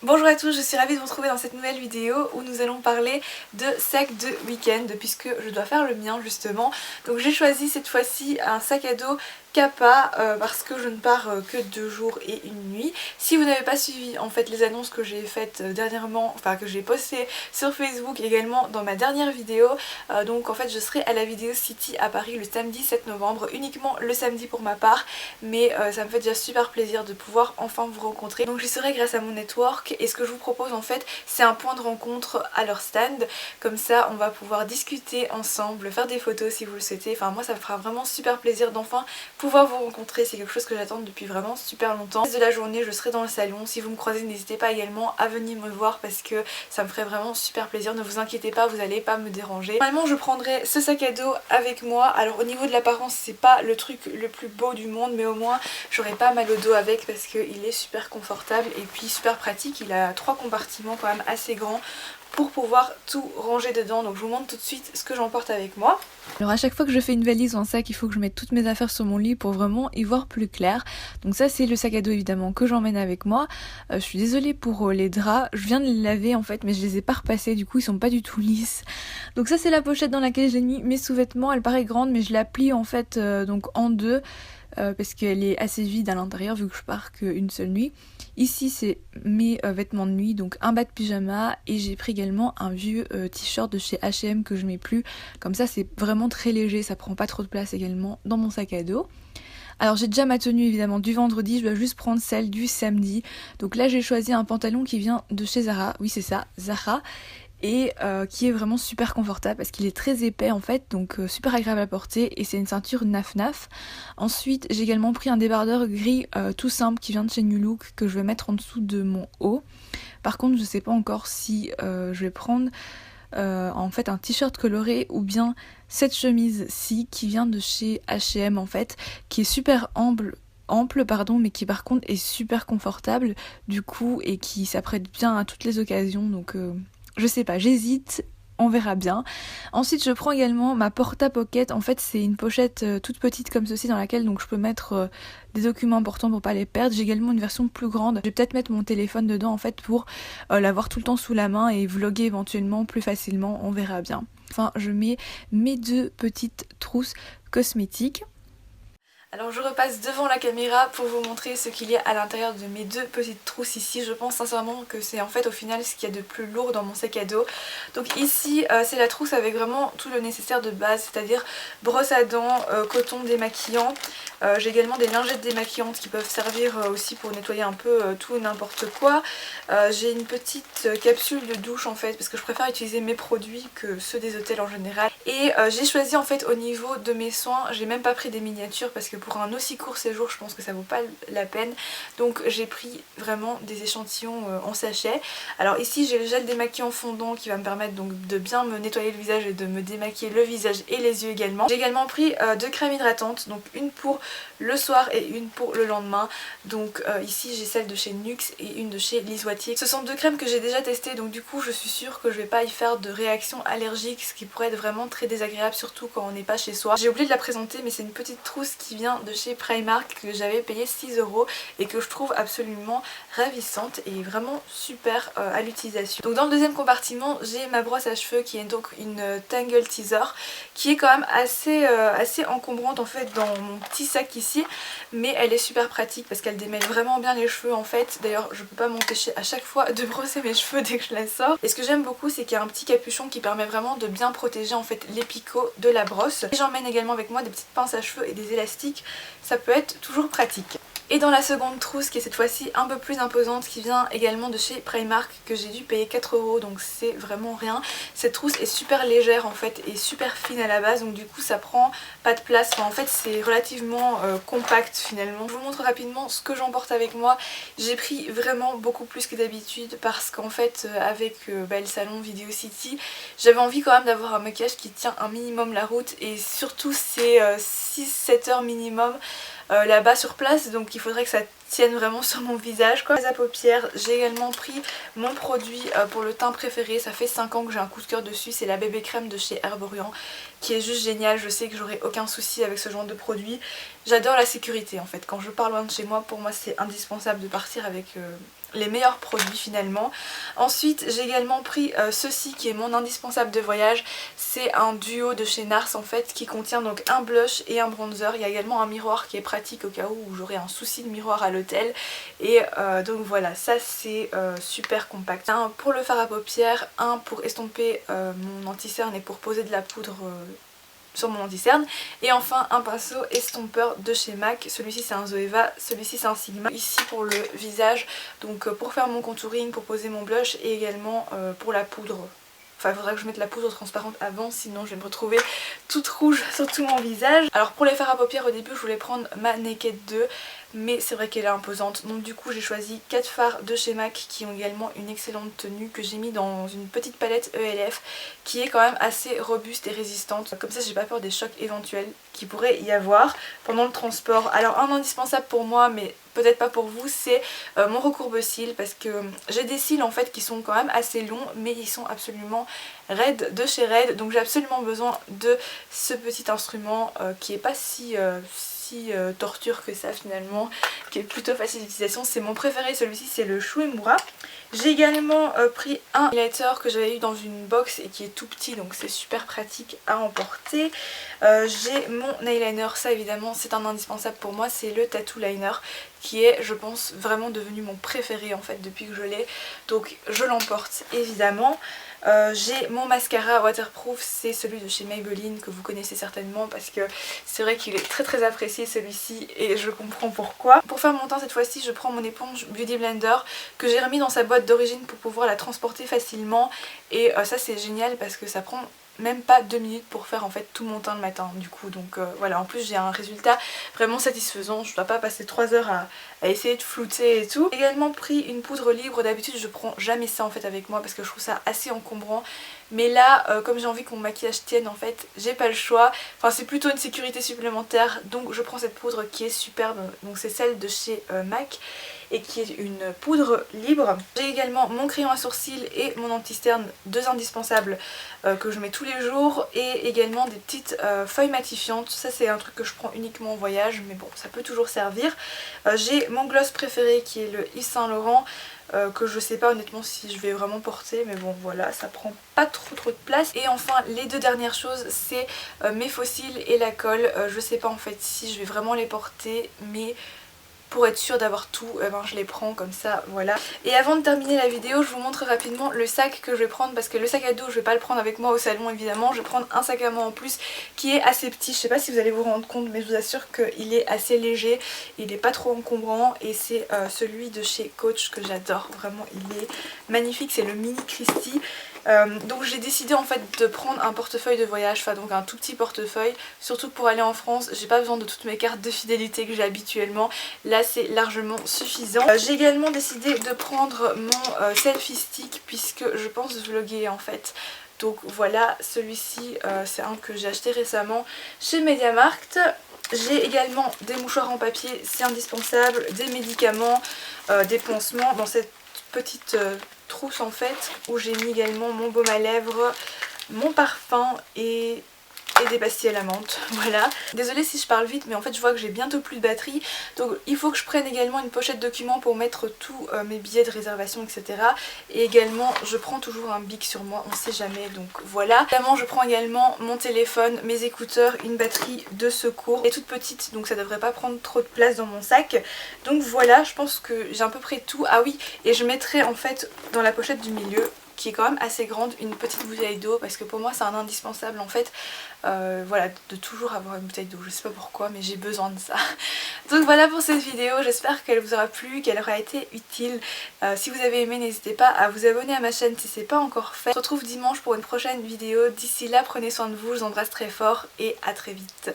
Bonjour à tous, je suis ravie de vous retrouver dans cette nouvelle vidéo où nous allons parler de sac de week-end puisque je dois faire le mien justement. Donc j'ai choisi cette fois-ci un sac à dos Kappa parce que je ne pars que 2 jours et 1 nuit. Si vous n'avez pas suivi en fait les annonces que j'ai faites dernièrement, enfin que j'ai postées sur Facebook également dans ma dernière vidéo, donc en fait je serai à la Video City à Paris le samedi 7 novembre, uniquement le samedi pour ma part, mais ça me fait déjà super plaisir de pouvoir enfin vous rencontrer. Donc j'y serai grâce à mon network et ce que je vous propose en fait c'est un point de rencontre à leur stand, comme ça on va pouvoir discuter ensemble, faire des photos si vous le souhaitez, enfin moi ça me fera vraiment super plaisir d'enfin pouvoir vous rencontrer, c'est quelque chose que j'attends depuis vraiment super longtemps. Le reste de la journée je serai dans le salon, si vous me croisez n'hésitez pas également à venir me voir parce que ça me ferait vraiment super plaisir, ne vous inquiétez pas, vous n'allez pas me déranger. Normalement je prendrai ce sac à dos avec moi, alors au niveau de l'apparence c'est pas le truc le plus beau du monde mais au moins j'aurai pas mal au dos avec parce qu'il est super confortable et puis super pratique, il a 3 compartiments quand même assez grands pour pouvoir tout ranger dedans. Donc je vous montre tout de suite ce que j'emporte avec moi. Alors à chaque fois que je fais une valise ou un sac, il faut que je mette toutes mes affaires sur mon lit pour vraiment y voir plus clair. Donc ça c'est le sac à dos évidemment que j'emmène avec moi. Je suis désolée pour les draps, je viens de les laver en fait mais je les ai pas repassés, du coup ils sont pas du tout lisses. Donc ça c'est la pochette dans laquelle j'ai mis mes sous-vêtements, elle paraît grande mais je la plie en fait donc en deux. Parce qu'elle est assez vide à l'intérieur vu que je pars qu'une seule nuit. Ici c'est mes vêtements de nuit, donc un bas de pyjama et j'ai pris également un vieux t-shirt de chez H&M que je mets plus. Comme ça c'est vraiment très léger, ça prend pas trop de place également dans mon sac à dos. Alors j'ai déjà ma tenue évidemment du vendredi, je dois juste prendre celle du samedi. Donc là j'ai choisi un pantalon qui vient de chez Zara, oui c'est ça, Zara. Et qui est vraiment super confortable parce qu'il est très épais en fait, donc super agréable à porter et c'est une ceinture naf naf. Ensuite j'ai également pris un débardeur gris tout simple qui vient de chez New Look que je vais mettre en dessous de mon haut. Par contre je sais pas encore si je vais prendre en fait un t-shirt coloré ou bien cette chemise-ci qui vient de chez H&M en fait, qui est super ample pardon, mais qui par contre est super confortable du coup et qui s'apprête bien à toutes les occasions, donc je sais pas, j'hésite, on verra bien. Ensuite je prends également ma porta-pocket, en fait c'est une pochette toute petite comme ceci dans laquelle donc je peux mettre des documents importants pour pas les perdre. J'ai également une version plus grande, je vais peut-être mettre mon téléphone dedans en fait pour l'avoir tout le temps sous la main et vlogger éventuellement plus facilement, on verra bien. Enfin je mets mes 2 petites trousses cosmétiques. Alors je repasse devant la caméra pour vous montrer ce qu'il y a à l'intérieur de mes 2 petites trousses ici. Je pense sincèrement que c'est en fait au final ce qu'il y a de plus lourd dans mon sac à dos. Donc ici c'est la trousse avec vraiment tout le nécessaire de base, c'est-à-dire brosse à dents, coton démaquillant. J'ai également des lingettes démaquillantes qui peuvent servir aussi pour nettoyer un peu tout et n'importe quoi. J'ai une petite capsule de douche en fait parce que je préfère utiliser mes produits que ceux des hôtels en général. Et j'ai choisi en fait au niveau de mes soins, j'ai même pas pris des miniatures parce que pour un aussi court séjour je pense que ça vaut pas la peine, donc j'ai pris vraiment des échantillons en sachet. Alors ici j'ai le gel démaquillant fondant qui va me permettre donc de bien me nettoyer le visage et de me démaquiller le visage et les yeux également. J'ai également pris 2 crèmes hydratantes, donc une pour le soir et une pour le lendemain. Donc ici j'ai celle de chez Nuxe et une de chez Lise Wattier. Ce sont 2 crèmes que j'ai déjà testées, donc du coup je suis sûre que je vais pas y faire de réaction allergique, ce qui pourrait être vraiment très désagréable surtout quand on n'est pas chez soi. J'ai oublié de la présenter mais c'est une petite trousse qui vient de chez Primark que j'avais payé 6 € et que je trouve absolument ravissante et vraiment super à l'utilisation. Donc dans le deuxième compartiment j'ai ma brosse à cheveux qui est donc une Tangle Teaser qui est quand même assez encombrante en fait dans mon petit sac ici, mais elle est super pratique parce qu'elle démêle vraiment bien les cheveux en fait. D'ailleurs je peux pas m'empêcher à chaque fois de brosser mes cheveux dès que je la sors. Et ce que j'aime beaucoup c'est qu'il y a un petit capuchon qui permet vraiment de bien protéger en fait les picots de la brosse. Et j'emmène également avec moi des petites pinces à cheveux et des élastiques, ça peut être toujours pratique. Et dans la seconde trousse qui est cette fois-ci un peu plus imposante, qui vient également de chez Primark, que j'ai dû payer 4 € donc c'est vraiment rien. Cette trousse est super légère en fait et super fine à la base, donc du coup ça prend pas de place, enfin, en fait c'est relativement compact finalement. Je vous montre rapidement ce que j'emporte avec moi. J'ai pris vraiment beaucoup plus que d'habitude parce qu'en fait avec le salon Video City j'avais envie quand même d'avoir un maquillage qui tient un minimum la route et surtout c'est 6-7 heures minimum là-bas sur place, donc il faudrait que ça tienne vraiment sur mon visage quoi. À paupières, j'ai également pris mon produit pour le teint préféré, ça fait 5 ans que j'ai un coup de cœur dessus, c'est la bébé crème de chez Herborian qui est juste géniale. Je sais que j'aurai aucun souci avec ce genre de produit. J'adore la sécurité en fait, quand je pars loin de chez moi, pour moi c'est indispensable de partir avec les meilleurs produits finalement. Ensuite j'ai également pris ceci qui est mon indispensable de voyage. C'est un duo de chez NARS en fait qui contient donc un blush et un bronzer. Il y a également un miroir qui est pratique au cas où j'aurais un souci de miroir à l'hôtel. Et donc voilà, ça c'est super compact. Un pour le fard à paupières, un pour estomper mon anti-cerne et pour poser de la poudre sur mon anti-cerne, et enfin un pinceau estompeur de chez MAC. Celui-ci c'est un Zoeva, celui-ci c'est un Sigma. Ici pour le visage, donc pour faire mon contouring, pour poser mon blush et également pour la poudre. Enfin il faudrait que je mette la poudre transparente avant, sinon je vais me retrouver toute rouge sur tout mon visage. Alors pour les fards à paupières au début je voulais prendre ma Naked 2, mais c'est vrai qu'elle est imposante, donc du coup j'ai choisi 4 fards de chez MAC qui ont également une excellente tenue, que j'ai mis dans une petite palette ELF qui est quand même assez robuste et résistante. Comme ça j'ai pas peur des chocs éventuels qui pourrait y avoir pendant le transport. Alors un indispensable pour moi, mais peut-être pas pour vous, c'est mon recourbe-cils, parce que j'ai des cils en fait qui sont quand même assez longs mais ils sont absolument raides de chez Raid, donc j'ai absolument besoin de ce petit instrument qui est pas si torture que ça finalement, qui est plutôt facile d'utilisation. C'est mon préféré, celui-ci c'est le Shuemura. J'ai également pris un highlighter que j'avais eu dans une box et qui est tout petit, donc c'est super pratique à emporter. J'ai mon eyeliner, ça évidemment c'est un indispensable pour moi, c'est le Tattoo Liner qui est je pense vraiment devenu mon préféré en fait depuis que je l'ai, donc je l'emporte évidemment. J'ai mon mascara waterproof, c'est celui de chez Maybelline que vous connaissez certainement parce que c'est vrai qu'il est très apprécié celui-ci et je comprends pourquoi. Pour faire mon teint cette fois-ci je prends mon éponge Beauty Blender que j'ai remis dans sa boîte d'origine pour pouvoir la transporter facilement, et ça c'est génial parce que ça prend même pas 2 minutes pour faire en fait tout mon teint le matin du coup, donc voilà, en plus j'ai un résultat vraiment satisfaisant, je dois pas passer 3 heures à essayer de flouter et tout. J'ai également pris une poudre libre, d'habitude je prends jamais ça en fait avec moi parce que je trouve ça assez encombrant, mais là comme j'ai envie que mon maquillage tienne en fait j'ai pas le choix, enfin c'est plutôt une sécurité supplémentaire, donc je prends cette poudre qui est superbe, donc c'est celle de chez MAC et qui est une poudre libre. J'ai également mon crayon à sourcils et mon anti-cerne, deux indispensables que je mets tous les jours, et également des petites feuilles matifiantes. Ça c'est un truc que je prends uniquement en voyage mais bon ça peut toujours servir. J'ai mon gloss préféré qui est le Yves Saint Laurent que je sais pas honnêtement si je vais vraiment porter, mais bon voilà, ça prend pas trop de place. Et enfin les deux dernières choses c'est mes faux cils et la colle. Je sais pas en fait si je vais vraiment les porter, mais pour être sûre d'avoir tout, je les prends comme ça, voilà. Et avant de terminer la vidéo, je vous montre rapidement le sac que je vais prendre, parce que le sac à dos je vais pas le prendre avec moi au salon évidemment, je vais prendre un sac à main en plus qui est assez petit. Je sais pas si vous allez vous rendre compte mais je vous assure qu'il est assez léger, il est pas trop encombrant, et c'est celui de chez Coach que j'adore, vraiment il est magnifique, c'est le Mini Christie. Donc j'ai décidé en fait de prendre un portefeuille de voyage, enfin donc un tout petit portefeuille, surtout pour aller en France, j'ai pas besoin de toutes mes cartes de fidélité que j'ai habituellement, là c'est largement suffisant. J'ai également décidé de prendre mon selfie stick puisque je pense vlogger en fait. Donc voilà, celui-ci c'est un que j'ai acheté récemment chez MediaMarkt. J'ai également des mouchoirs en papier, c'est indispensable, des médicaments, des pansements dans cette petite trousse en fait, où j'ai mis également mon baume à lèvres, mon parfum et des pastilles à la menthe, voilà. Désolée si je parle vite mais en fait je vois que j'ai bientôt plus de batterie, donc il faut que je prenne également une pochette documents pour mettre tous mes billets de réservation etc. Et également je prends toujours un bic sur moi, on sait jamais, donc voilà. Évidemment je prends également mon téléphone, mes écouteurs, une batterie de secours, elle est toute petite donc ça devrait pas prendre trop de place dans mon sac. Donc voilà, je pense que j'ai à peu près tout. Ah oui, et je mettrai en fait dans la pochette du milieu, qui est quand même assez grande, une petite bouteille d'eau, parce que pour moi c'est un indispensable en fait, voilà, de toujours avoir une bouteille d'eau, je sais pas pourquoi mais j'ai besoin de ça. Donc voilà pour cette vidéo, j'espère qu'elle vous aura plu, qu'elle aura été utile. Si vous avez aimé, n'hésitez pas à vous abonner à ma chaîne si c'est pas encore fait. On se retrouve dimanche pour une prochaine vidéo, d'ici là prenez soin de vous, je vous embrasse très fort et à très vite.